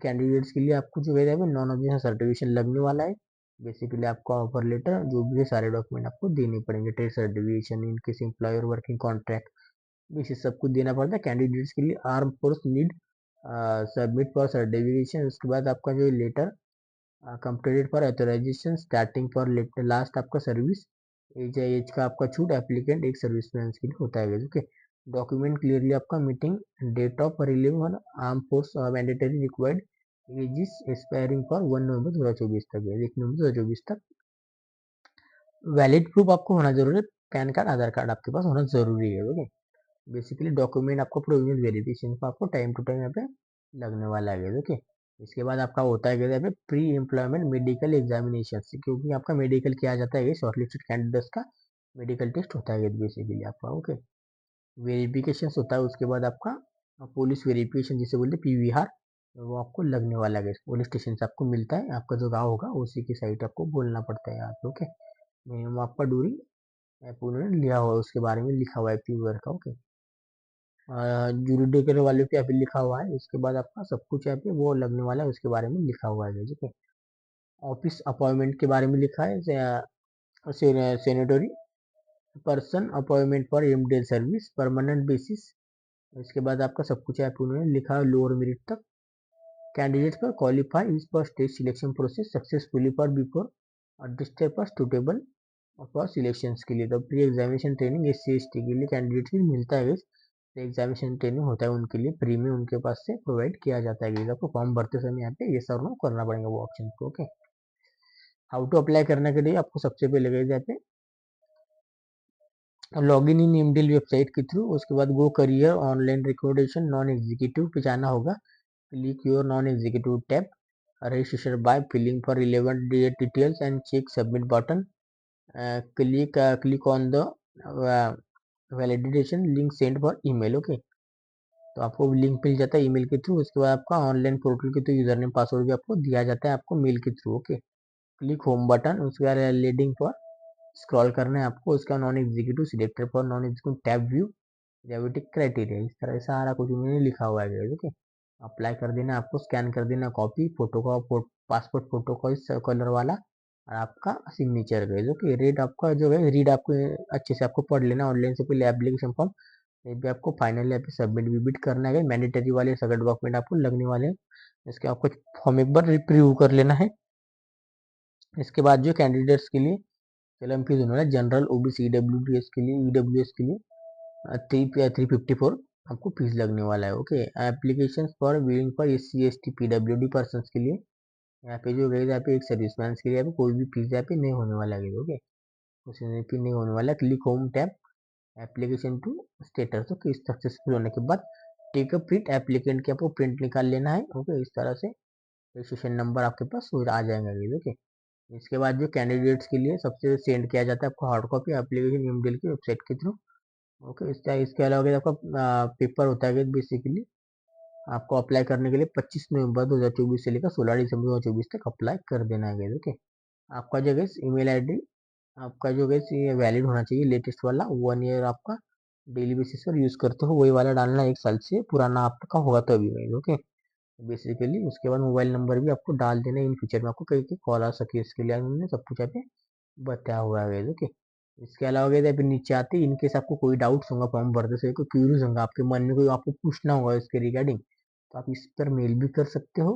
कैंडिडेट्स के लिए आपको जो है नॉन ऑब्जेक्शन सर्टिफिकेशन लगने वाला है। बेसिकली आपको ऑफर लेटर जो भी सारे डॉक्यूमेंट आपको देने पड़ेंगे, trade certification, in case employer working contract, basis सब कुछ देना पड़ता है। कैंडिडेट्स के लिए arm force need submit for certification, उसके बाद आपका जो letter completed for authorization starting for last आपका सर्विस एज का आपका छूट एप्लीकेंट एक सर्विस के लिए होता है। ओके, डॉक्यूमेंट क्लियरली आपका meeting date of relieve on arm force mandatory required age is expiring for 1 नवंबर 2024 तक है, 1 नवंबर 2024 तक। वैलिड प्रूफ आपको होना जरूरी है, पैन कार्ड आधार कार्ड आपके पास होना जरूरी है। ओके, बेसिकली डॉक्यूमेंट आपको प्रोविजनल वेरिफिकेशन को आपको टाइम टू टाइम यहाँ पे लगने वाला है। ओके, इसके बाद आपका होता है यहाँ पे प्री एम्प्लॉयमेंट मेडिकल एग्जामिनेशन, क्योंकि आपका मेडिकल किया जाता है शॉर्टलिस्टेड कैंडिडेट्स का मेडिकल टेस्ट होता है बेसिकली आपका। ओके, वेरिफिकेशन होता है, उसके बाद आपका पुलिस वेरिफिकेशन जिसे बोलते हैं पीवीआर, वो आपको लगने वाला है, पुलिस स्टेशन से आपको मिलता है, आपका जो गाँव होगा उसी की साइड आपको बोलना पड़ता है यहाँ पे। ओके, मिनिमम आपका दूरी उन्होंने लिया हुआ है, उसके बारे में लिखा हुआ है पीवीआर का। ओके, जुडिशियल वाले पे यहाँ पे लिखा हुआ है, उसके बाद आपका सब कुछ यहाँ पे वो लगने वाला है, उसके बारे में लिखा हुआ है। ठीक है, ऑफिस अपॉइंटमेंट के बारे में लिखा है, sanitary person appointment for MDL service permanent basis, इसके बाद आपका सब कुछ यहाँ पे उन्होंने लिखा है लोअर मेरिट तक। कैंडिडेट्स पर qualify is for stage selection process successfully for before register पर सुटेबल फॉर सिलेक्शन के लिए। तो प्री एग्जामिनेशन ट्रेनिंग SC/ST के लिए कैंडिडेट भी मिलता है, एग्जामिनेशन ट्रेनिंग होता है उनके लिए फ्री में, उनके पास से प्रोवाइड किया जाता है। आपको फॉर्म भरते समय यहाँ पे ये सब करना पड़ेगा वो ऑप्शन को। ओके, हाउ टू अप्लाई करने के लिए आपको सबसे पहले गए जाते लॉग इन एमडीएल वेबसाइट के थ्रू, उसके बाद go career online recordation non executive पे जाना होगा, click your non executive tab, registration by filling for relevant details and check submit button, click on the validation link send for email. Okay, तो आपको link मिल जाता है email के through, उसके बाद आपका ऑनलाइन पोर्टल के थ्रू यूजर नेम पासवर्ड भी आपको दिया जाता है आपको मेल के through. Okay, click home button, उसके बाद लीडिंग पर स्क्रॉल करना है आपको, उसका non executive selected for non executive tab view eligibility criteria, इस तरह सारा कुछ उन्होंने लिखा हुआ है। ओके, अप्लाई कर देना, आपको स्कैन कर देना कॉपी फोटो का, पासपोर्ट फोटो का इस कलर वाला, और आपका सिग्नेचर गए। ओके, रीड आपका जो है रीड आपको अच्छे से आपको पढ़ लेना, ऑनलाइन से पहले एप्लीकेशन फॉर्म ये भी आपको फाइनल यहाँ पे सबमिट विबिट करना है, मैंडेटरी वाले सगळे डॉक्यूमेंट आपको लगने वाले हैं, इसके आपको फॉर्म एक बार रिप्रीव्यू कर लेना है। इसके बाद जो कैंडिडेट्स के लिए चलो हम फीस होने वाला है, जनरल ओबीसी ईडब्ल्यूएस के लिए थ्री 354 आपको फीस लगने वाला है। Okay, application for willing for SC/ST PWD person के लिए यहाँ पे जो गए यहाँ पे एक सर्विसमैन के लिए यहाँ पे कोई भी फीस यहाँ पे नहीं होने वाला है। ओके, कुछ नहीं होने वाला। Click home tab application to status. Okay, successful होने के बाद टेक अ प्रिंट, एप्लीकेंट के आपको प्रिंट निकाल लेना है। ओके, इस तरह से रजिस्ट्रेशन नंबर आपके पास आ जाएगा। ओके, इसके बाद जो कैंडिडेट्स के लिए सबसे सेंड किया जाता है आपको हार्ड कॉपी एप्लीकेशन ईमेल की वेबसाइट के थ्रू। ओके, इसके अलावा आपका पेपर होता है बेसिकली आपको अप्लाई करने के लिए 25 नवंबर 2024 से लेकर 16 दिसंबर 2024 तक अप्लाई कर देना है। ओके, आपका जो है ईमेल आईडी आपका जो है ये वैलिड होना चाहिए, लेटेस्ट वाला 1 ईयर आपका डेली बेसिस पर यूज करते हो वही वाला डालना, 1 साल से पुराना आपका होगा तो अभी नहीं। ओके, बेसिकली उसके बाद मोबाइल नंबर भी आपको डाल देना, इन फ्यूचर में आपको कहीं कॉल आ सके इसके लिए हमने सब कुछ यहाँ पे बताया हुआ है। ओके, इसके अलावा गए फिर नीचे आते इनकेस आपको कोई डाउट्स होगा फॉर्म भरते समय, कोई क्यूरीज होगा आपके मन में, कोई आपको पूछना होगा इसके रिगार्डिंग, तो आप इस पर मेल भी कर सकते हो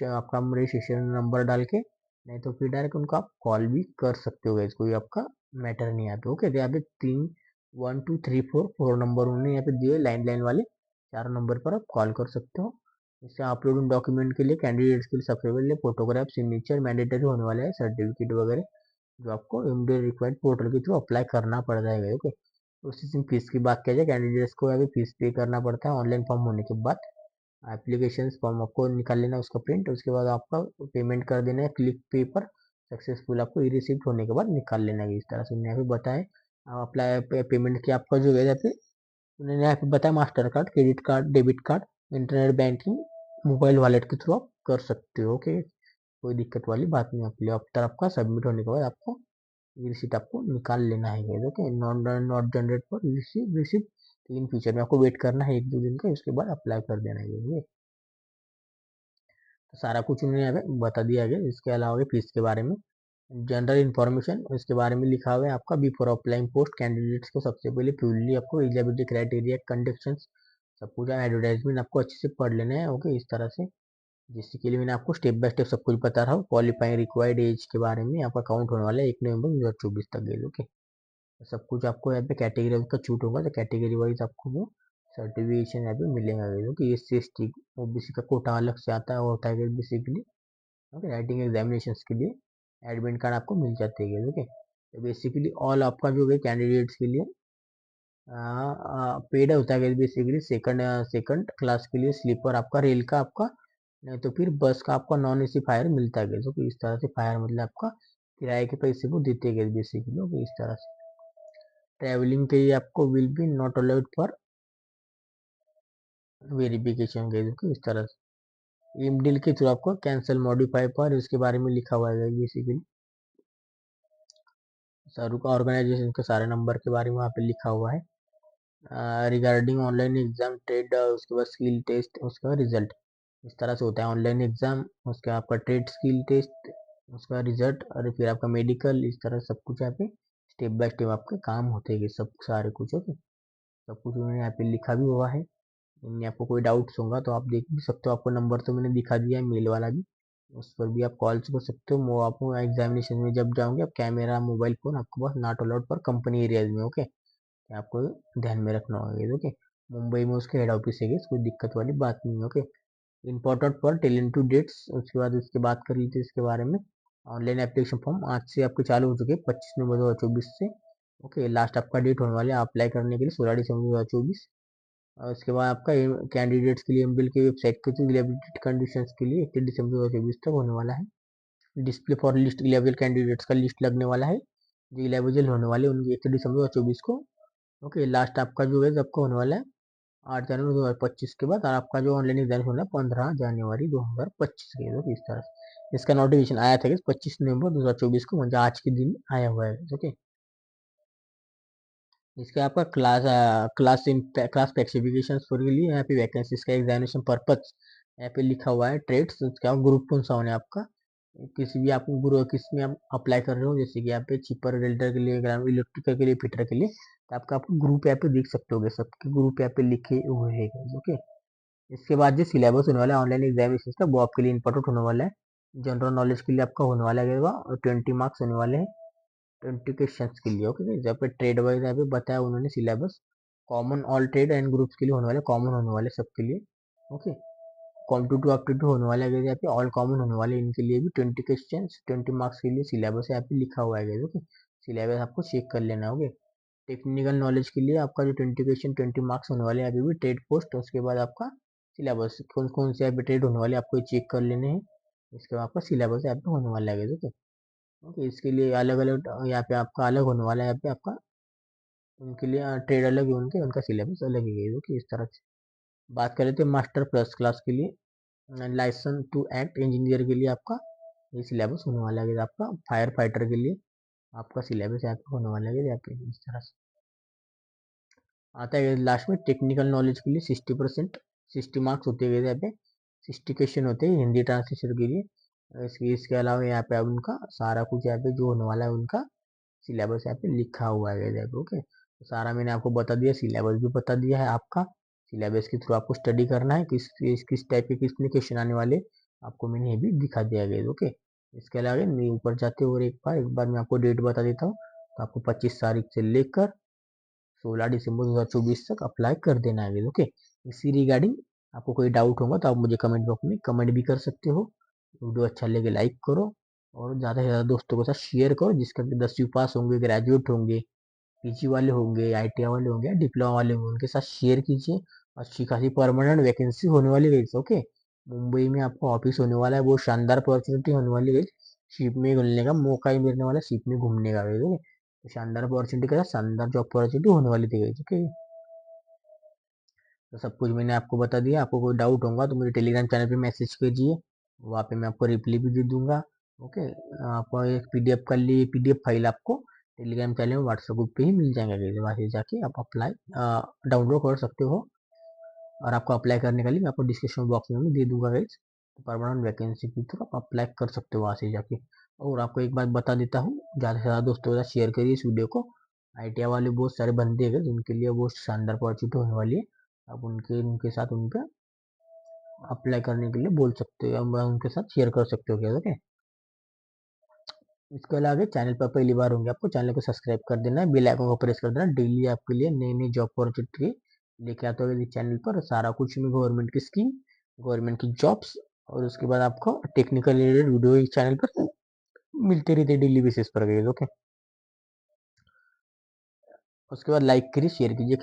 आपका रजिस्ट्रेशन नंबर डाल के, नहीं तो फिर डायरेक्ट उनको आप कॉल भी कर सकते हो। कोई आपका मैटर नहीं आता। ओके, तो यहाँ पे 1 2 3 4 नंबर उन्होंने यहाँ पे दिए लाइन लाइन वाले, 4 नंबर पर आप कॉल कर सकते हो। इससे अपलोडिंग डॉक्यूमेंट के लिए कैंडिडेट्स के लिए सबसे पहले फोटोग्राफ सिग्नेचर मैंडेटरी होने वाला है, सर्टिफिकेट वगैरह जो आपको एमडी रिक्वायर्ड पोर्टल के थ्रू अप्लाई करना पड़ जाएगा। ओके, उसी दिन फीस की बात किया जाए, कैंडिडेट्स को अभी फीस पे करना पड़ता है ऑनलाइन फॉर्म होने के बाद। एप्लीकेशन फॉर्म आपको निकाल लेना उसका प्रिंट, उसके बाद आपका पेमेंट कर देना है क्लिक पे पर, सक्सेसफुल आपको ई रिसिप्ट होने के बाद निकाल लेना है। इस तरह से उन्होंने यहाँ पे बताया। आप अप्लाई पेमेंट की आपका जो है यहाँ पे उन्होंने यहाँ पे बताया master card, credit card, debit card, internet banking, mobile wallet के थ्रू आप कर सकते हो। ओके, कोई दिक्कत वाली बात नहीं आपके लिए। आफ्टर आपका सबमिट होने के बाद आपको ये रिसीट आपको निकाल लेना है guys. Okay, not generate for receipt in future में आपको वेट करना है 1-2 दिन का, उसके बाद अप्लाई कर देना है। तो सारा कुछ उन्होंने यहाँ पे बता दिया गया। इसके अलावा फीस के बारे में जनरल इन्फॉर्मेशन इसके बारे में लिखा हुआ है आपका। बिफोर अप्लाइंग पोस्ट कैंडिडेट्स को सबसे पहले प्यूरली आपको एलिजिबिलिटी क्राइटेरिया कंडीशंस सब कुछ एडवर्टाइजमेंट आपको अच्छे से पढ़ लेना है। ओके, इस तरह से जिसके लिए मैंने आपको स्टेप बाय स्टेप सब कुछ बता रहा हूँ। क्वालिफाइंग रिक्वायर्ड एज के बारे में आपका काउंट होने वाला है 1 नवंबर 2024 तक गए। ओके, सब कुछ आपको यहाँ पे कैटेगरी का छूट होगा, तो कैटेगरी वाइज आपको वो सर्टिफिकेशन यहाँ पे मिलेगा। क्योंकि एससी एसटी ओबीसी का कोटा अलग से आता है, होता है बेसिकली। ओके, राइटिंग एग्जामिनेशन के लिए एडमिट कार्ड आपको मिल जाते हैं। ओके, तो बेसिकली ऑल आपका जो है कैंडिडेट्स के लिए पेड होता है बेसिकली। सेकंड क्लास के लिए स्लीपर आपका रेल का आपका, नहीं तो फिर बस का आपका नॉन एसी फायर मिलता है। तो इस तरह से फायर मतलब आपका किराए के पैसे वो देते हैं बेसिकली। इस तरह से ट्रैवलिंग के लिए आपको will be not allowed for verification गए। इस तरह से ईमेल के थ्रू आपको कैंसिल मॉडिफाई पर इसके बारे में लिखा हुआ है बेसिकली। सारू का ऑर्गेनाइजेशन के सारे नंबर के बारे में वहाँ पे लिखा हुआ है। रिगार्डिंग ऑनलाइन एग्जाम ट्रेड, उसके बाद स्किल टेस्ट, उसका रिजल्ट इस तरह से होता है। ऑनलाइन एग्जाम, उसका आपका ट्रेड स्किल टेस्ट, उसका रिजल्ट, और फिर आपका मेडिकल, इस तरह सब कुछ यहाँ पे स्टेप बाय स्टेप आपके काम होते हैं सब सारे कुछ। ओके, सब कुछ उन्होंने यहाँ पे लिखा भी हुआ है। इनमें आपको कोई डाउट्स होगा तो आप देख भी सकते हो। आपको नंबर तो मैंने दिखा दिया है मेल वाला भी, उस पर भी आप कॉल कर सकते हो। वो आपको एग्जामिनेशन में जब जाओगे आप कैमरा मोबाइल फोन आपको बस नॉट अलाउड पर कंपनी एरियाज में। ओके, आपको ध्यान में रखना होगा। ओके, मुंबई में उसके हेड ऑफिस है, कोई दिक्कत वाली बात नहीं है। Okay, important for talent to dates, उसके बाद उसके बात कर ली थी इसके बारे में। ऑनलाइन एप्लीकेशन फॉर्म आज से आपके चालू हो चुके हैं 25 नवंबर 2024 से। ओके, लास्ट आपका डेट होने वाले अप्लाई करने के लिए 16 दिसंबर 2024। और उसके बाद आपका कैंडिडेट्स के लिए एमबिल की वेबसाइट के थ्रू एलिजिबिलिटी कंडीशंस के लिए 31 दिसंबर 2024 तक होने वाला है। डिस्प्ले फॉर लिस्ट इलेवल कैंडिडेट्स का लिस्ट लगने वाला है जो इलेवल होने वाले उनकी 31 दिसंबर 2024 को। ओके, लास्ट आपका जो है आपका होने वाला है 8 जनवरी 2025 के बाद, और आपका जो ऑनलाइन एग्जाम होना है 15 जनवरी 2025 के। तो इस तरह से इसका नोटिफिकेशन आया था कि 25 नवंबर 2024 को, मतलब आज के दिन आया हुआ है। ओके, इसके आपका क्लास स्पेसिफिकेशन के लिए यहाँ पे वैकेंसीज का एग्जामिनेशन पर्पज यहाँ पे लिखा हुआ है। ट्रेड्स क्या ग्रुप कौन सा होना है आपका, किसी भी आप ग्रुप किस में आप अप्लाई कर रहे हो, जैसे कि यहाँ पे चिपर वेल्डर के लिए, इलेक्ट्रिकल के लिए, फिटर के लिए, तो आपका आप ग्रुप यहाँ पे देख सकते हो, सबके ग्रुप यहाँ पे लिखे हुए हैं। ओके, इसके बाद जो सिलेबस होने वाला है ऑनलाइन एग्जामिनेशन का वो आपके लिए इंपॉर्टेंट होने वाला है। जनरल नॉलेज के लिए आपका होने वाला है और 20 मार्क्स होने वाले हैं 20 क्वेश्चन के लिए। ओके, जहाँ पे ट्रेड वाइज यहाँ पे बताया उन्होंने syllabus. Common all trade and groups के लिए होने वाले, कॉमन होने वाले सबके लिए। ओके, कॉम्पिटिटिव एप्टीट्यूड होने वाला है यहाँ पे, ऑल कॉमन होने वाले इनके लिए भी 20 क्वेश्चन 20 मार्क्स के लिए सिलेबस यहाँ पे लिखा हुआ है। ओके, सिलेबस आपको चेक कर लेना होगा। टेक्निकल नॉलेज के लिए आपका जो 20 क्वेश्चन 20 मार्क्स होने वाले हैं अभी भी ट्रेड पोस्ट, उसके बाद आपका सिलेबस कौन कौन से यहाँ पे ट्रेड होने वाले आपको चेक कर लेने हैं। इसके बाद आपका सिलेबस यहाँ पे होने वाला है। ओके, ओके, इसके लिए अलग अलग यहाँ पे आपका अलग होने वाला है। यहाँ पे आपका उनके लिए ट्रेड अलग है, उनके उनका सिलेबस अलग ही है। ओके, इस तरह से बात करें तो मास्टर प्लस क्लास के लिए लाइसेंस टू एक्ट इंजीनियर के लिए आपका ये सिलेबस होने वाला है। आपका फायर फाइटर के लिए आपका सिलेबस यहाँ पे होने वाला है यहाँ पे। इस तरह से आता है लास्ट में टेक्निकल नॉलेज के लिए 60%, 60 मार्क्स होते हैं यहाँ पे। 60 क्वेश्चन होते हैं हिंदी ट्रांसलेशन के लिए। इसके अलावा यहाँ पे अब उनका सारा कुछ यहाँ पे जो होने वाला है उनका सिलेबस यहाँ पे लिखा हुआ है यहाँ पे। ओके, तो सारा मैंने आपको बता दिया, सिलेबस भी बता दिया है आपका। सिलेबस के थ्रू आपको स्टडी करना है, किस टाइप के कितने क्वेश्चन आने वाले आपको मैंने ये भी दिखा दिया गया। ओके, इसके अलावा मैं ऊपर जाते और एक बार मैं आपको डेट बता देता हूँ। तो आपको 25 तारीख से लेकर 16 दिसंबर 2024 तक अप्लाई कर देना है। ओके, इसी रिगार्डिंग आपको कोई डाउट होगा तो आप मुझे कमेंट बॉक्स में कमेंट भी कर सकते हो। वीडियो अच्छा लगे लाइक करो और ज़्यादा से ज़्यादा दोस्तों के साथ शेयर करो, जिसका 10वीं पास होंगे, ग्रेजुएट होंगे, पीजी वाले होंगे, आईटीआई वाले होंगे, डिप्लोमा वाले होंगे, उनके साथ शेयर कीजिए। अच्छी खासी परमानेंट वैकेंसी होने वाली है। ओके, मुंबई में आपको ऑफिस होने वाला है, वो शानदार अपॉर्चुनिटी होने वाली है। शिप में घुलने का मौका ही मिलने वाला, शिप में घूमने का ठीक है। तो शानदार अपॉर्चुनिटी के साथ शानदार जॉब अपॉर्चुनिटी होने वाली थी ठीक है। तो सब कुछ मैंने आपको बता दिया। आपको कोई डाउट होगा तो मुझे टेलीग्राम चैनल पे मैसेज कीजिए, वहाँ पे मैं आपको रिप्लाई भी दे दूंगा। ओके, आपको एक पीडीएफ कर लिए, पीडीएफ फाइल आपको टेलीग्राम चैनल में व्हाट्सएप ग्रुप पे ही मिल जाएंगे, वहाँ से जाके आप अप्लाई डाउनलोड कर सकते हो। और आपको अप्लाई करने का लिंक आपको डिस्क्रिप्शन बॉक्स में भी दे दूंगा गाइस। परमानेंट वैकेंसी की थ्रू आप अप्लाई कर सकते हो वहाँ से जाके। और आपको एक बात बता देता हूँ, ज़्यादा से ज़्यादा दोस्तों के साथ शेयर करिए इस वीडियो को। आईटीआई वाले बहुत सारे बंदे हैं जिनके लिए वो शानदार अपॉर्चुनिटी होने वाली है। आप उनके उनके साथ उनका अप्लाई करने के लिए बोल सकते हो, या उनके साथ शेयर कर सकते हो क्या, ओके। इसके अलावा चैनल पर पहली बार होंगे आपको चैनल को सब्सक्राइब कर देना है, बेल आइकन को प्रेस कर देना। डेली आपके लिए नई नई जॉब अपॉर्चुनिटी लेके आते हो चैनल पर, सारा कुछ में गवर्नमेंट की स्कीम, गवर्नमेंट की जॉब्स, और उसके बाद आपको टेक्निकल रिलेटेड वीडियो इस चैनल पर मिलते रहते डेली बेसिस पर गए, ओके। उसके बाद लाइक करिए, शेयर कीजिए।